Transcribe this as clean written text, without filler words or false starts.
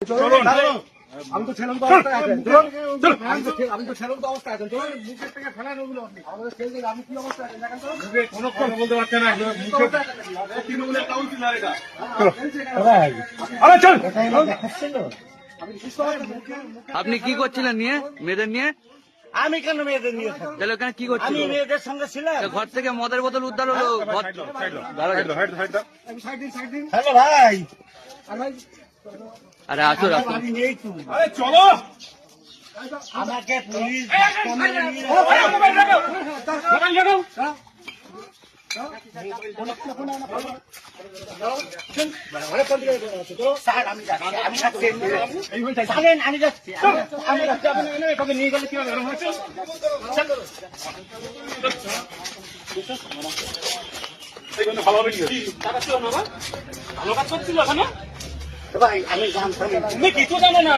আমি তো ছেলের অবস্থায় আছেন, আমি তো ছেলের অবস্থায় আছেন, মুখের থেকে ফেলান ওগুলো আপনি আমাদের ছেলে আমি কি অবস্থায় আছেন দেখেন তো, কোনো কথা বলতে পারছে না, তৃণমূলের কাউন্সিলর এটা। আরে চল আপনি কি করছিলেন নিয়ে মেয়েদের নিয়ে? আমি কেন মেয়েদের নিয়ে থাকবো? তাহলে ওখানে কি আমি করছিলেন? মেয়েদের সঙ্গে ছিলাম। ঘর থেকে মদের বোতল উদ্ধার হলো। হ্যালো ভাই, আরে আসো আসো। আমি নেই তো, আরে চলো আমাকে পুলিশ স্যার আমি যাচ্ছি, আমি যাচ্ছি, জানেন আমি যাচ্ছি, আমি যাচ্ছি, আপনি নিয়ে গেলে কি হবে? ভালো হবে কি ভালো কাজ করছিল ওখানে ভাই আমি জানতাম তুমি কিছু জানো না।